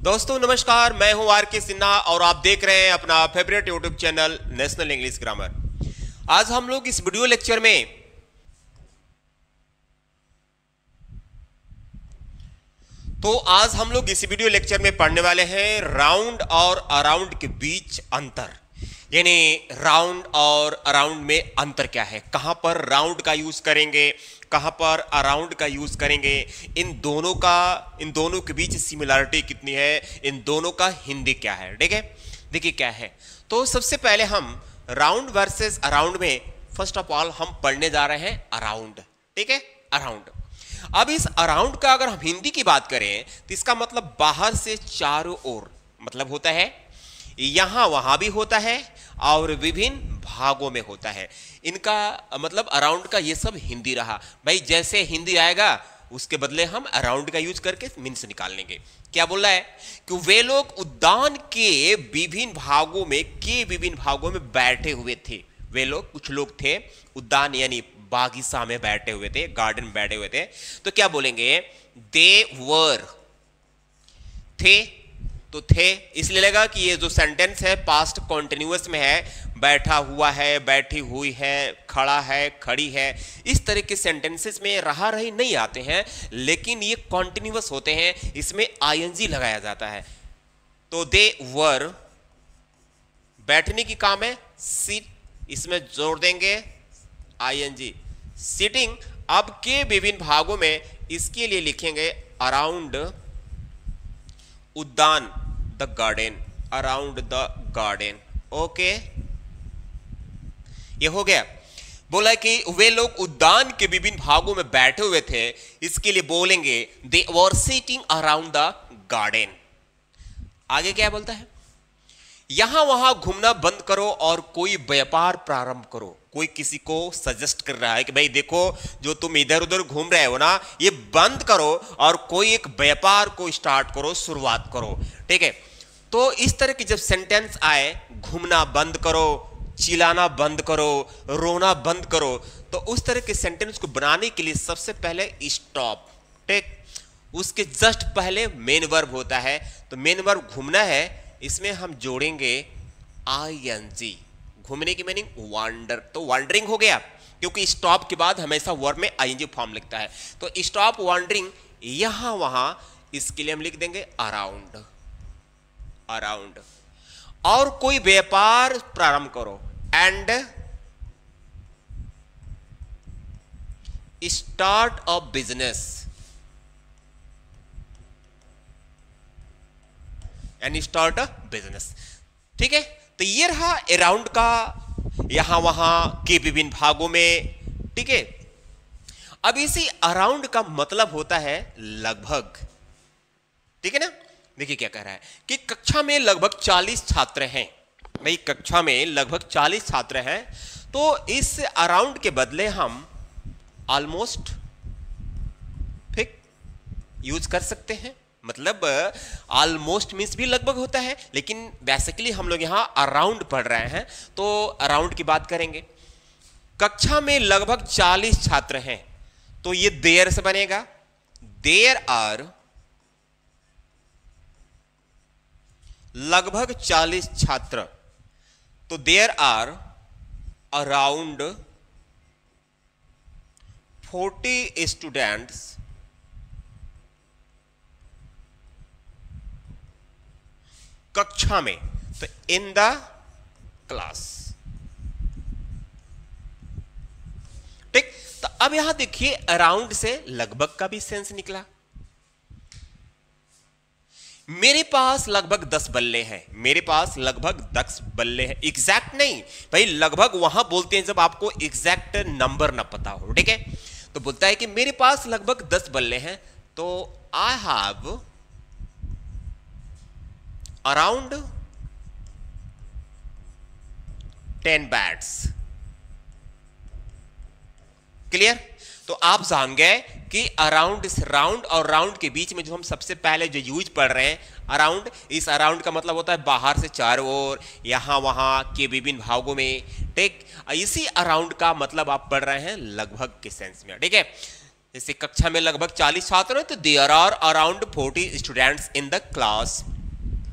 दोस्तों नमस्कार, मैं हूं आर के सिन्हा और आप देख रहे हैं अपना favourite YouTube channel national English grammar. आज हम लोग इस वीडियो लेक्चर में पढ़ने वाले हैं राउंड और अराउंड के बीच अंतर, यानी राउंड और अराउंड में अंतर क्या है, कहां पर राउंड का यूज करेंगे, कहां पर अराउंड का यूज करेंगे, इन दोनों के बीच सिमिलरिटी कितनी है, इन दोनों का हिंदी क्या है। ठीक है, देखिए क्या है। तो सबसे पहले हम राउंड वर्सेस अराउंड में फर्स्ट ऑफ ऑल हम पढ़ने जा रहे हैं अराउंड। ठीक है, अराउंड। अब इस अराउंड का अगर हम हिंदी की बात करें तो इसका मतलब बाहर से चारों ओर मतलब होता है, यहां वहां भी होता है और विभिन्न भागों में होता है। इनका मतलब अराउंड का ये सब हिंदी रहा। भाई जैसे हिंदी आएगा उसके बदले हम अराउंड का यूज करके मीन्स निकाल लेंगे। क्या बोल रहा है कि वे लोग उद्यान के विभिन्न भागों में बैठे हुए थे। वे लोग, कुछ लोग थे उद्यान यानी बागीचा में बैठे हुए थे, गार्डन में बैठे हुए थे। तो क्या बोलेंगे, दे वर, थे तो थे इसलिए लगा कि ये जो सेंटेंस है पास्ट कॉन्टिन्यूअस में है, बैठा हुआ है, बैठी हुई है, खड़ा है, खड़ी है, इस तरह के सेंटेंसेस में रहा रही नहीं आते हैं, लेकिन ये कॉन्टिन्यूअस होते हैं, इसमें आईएनजी लगाया जाता है। तो दे वर, बैठने की काम है सिट, इसमें जोड़ देंगे आईएनजी, सिटिंग। अब के विभिन्न भागों में इसके लिए लिखेंगे अराउंड उद्यान, the garden, around the garden. Okay, ये हो गया। बोला कि वे लोग उद्यान के विभिन्न भागों में बैठे हुए थे, इसके लिए बोलेंगे they were sitting around the garden. आगे क्या बोलता है, यहां वहां घूमना बंद करो और कोई व्यापार प्रारंभ करो। कोई किसी को सजेस्ट कर रहा है कि भाई देखो, जो तुम इधर उधर घूम रहे हो ना, ये बंद करो और कोई एक व्यापार को स्टार्ट करो, शुरुआत करो। ठीक है, तो इस तरह की जब सेंटेंस आए, घूमना बंद करो, चिल्लाना बंद करो, रोना बंद करो, तो उस तरह के सेंटेंस को बनाने के लिए सबसे पहले स्टॉप, ठीक, उसके जस्ट पहले मेन वर्ब होता है। तो मेन वर्ब घूमना है, इसमें हम जोड़ेंगे आईएनजी। घूमने की मीनिंग वांडर, तो वांडरिंग हो गया, क्योंकि स्टॉप के बाद हमेशा वर्ब में आईएनजी फॉर्म लिखता है। तो स्टॉप वांडरिंग, यहां वहां, इसके लिए हम लिख देंगे अराउंड, अराउंड। और कोई व्यापार प्रारंभ करो, and start a business, and start a business. ठीक है, तो ये रहा अराउंड का, यहां वहां के विभिन्न भागों में। ठीक है, अब इसी अराउंड का मतलब होता है लगभग। ठीक है ना, देखिए क्या कह रहा है कि कक्षा में लगभग 40 छात्र हैं। भाई कक्षा में लगभग 40 छात्र हैं, तो इस अराउंड के बदले हम ऑलमोस्ट ठीक यूज कर सकते हैं। मतलब ऑलमोस्ट मीन्स भी लगभग होता है, लेकिन बेसिकली हम लोग यहां अराउंड पढ़ रहे हैं, तो अराउंड की बात करेंगे। कक्षा में लगभग 40 छात्र हैं, तो ये देयर से बनेगा, देयर आर लगभग 40 छात्र, तो देयर आर अराउंड 40 स्टूडेंट्स कक्षा में, तो इन द क्लास। ठीक, तो अब यहां देखिए अराउंड से लगभग का भी सेंस निकला। मेरे पास लगभग 10 बल्ले हैं, मेरे पास लगभग 10 बल्ले हैं, एग्जैक्ट नहीं भाई, लगभग वहां बोलते हैं जब आपको एग्जैक्ट नंबर ना पता हो। ठीक है, तो बोलता है कि मेरे पास लगभग 10 बल्ले हैं, तो आई हैव अराउंड 10 बैट्स। क्लियर? तो आप जान गए कि अराउंड, राउंड और राउंड के बीच में जो हम सबसे पहले जो यूज पढ़ रहे हैं अराउंड, इस अराउंड का मतलब होता है बाहर से चारों ओर, यहां वहां के विभिन्न भागों में। ठीक, इसी अराउंड का मतलब आप पढ़ रहे हैं लगभग के सेंस में। ठीक है, जैसे कक्षा में लगभग 40 छात्र हैं तो there are around 40 students in the class.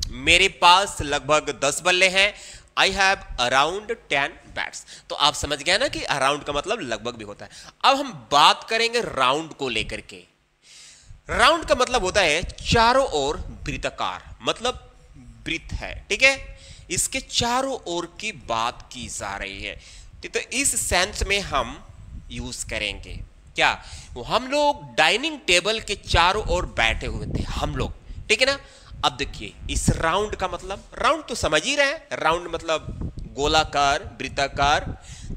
मेरे पास लगभग 10 बल्ले हैं। I have around 10 bats. तो आप समझ गए ना कि अराउंड का मतलब लगभग भी होता है। अब हम बात करेंगे राउंड को लेकर के। राउंड का मतलब होता है चारों ओर वृत्ताकार, मतलब वृत्त है, ठीक है, इसके चारों ओर की बात की जा रही है। तो इस सेंस में हम यूज करेंगे क्या, वो हम लोग डाइनिंग टेबल के चारों ओर बैठे हुए थे हम लोग, ठीक है ना। अब देखिए इस राउंड का मतलब, राउंड तो समझ ही रहे हैं, राउंड मतलब गोलाकार वृत्ताकार,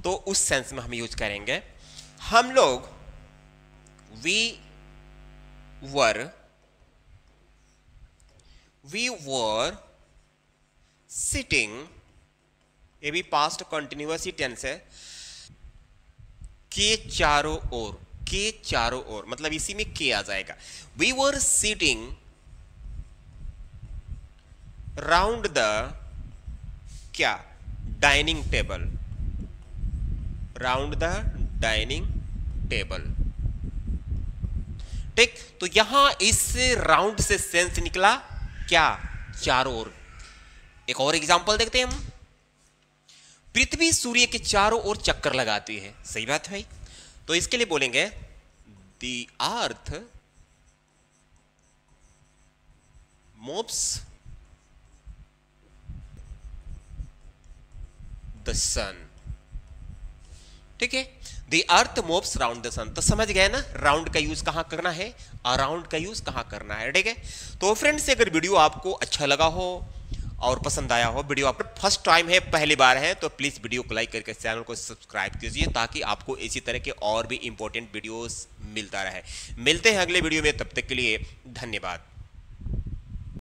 तो उस सेंस में हम यूज करेंगे। हम लोग वी वर सिटिंग, ये भी पास्ट कंटिन्यूअस ही टेंस है, के चारों ओर, के चारों ओर मतलब इसी में के आ जाएगा। We were sitting round the क्या, dining table, round the dining table, ठीक। तो यहां इस राउंड से सेंस निकला क्या, चारों ओर। एक और एग्जांपल देखते हैं हम। पृथ्वी सूर्य के चारों ओर चक्कर लगाती है, सही बात है भाई। तो इसके लिए बोलेंगे the earth moves the sun, ठीक है, the earth moves round the sun. तो समझ गए ना राउंड का यूज कहां करना है, अराउंड का यूज कहां करना है, ठीक है। तो फ्रेंड्स अगर वीडियो आपको अच्छा लगा हो और पसंद आया हो, वीडियो आप फर्स्ट टाइम है, पहली बार है, तो प्लीज वीडियो को लाइक करके चैनल को सब्सक्राइब कीजिए ताकि आपको इसी तरह के और भी इंपॉर्टेंट वीडियोस मिलता रहे। मिलते हैं अगले वीडियो में, तब तक के लिए धन्यवाद।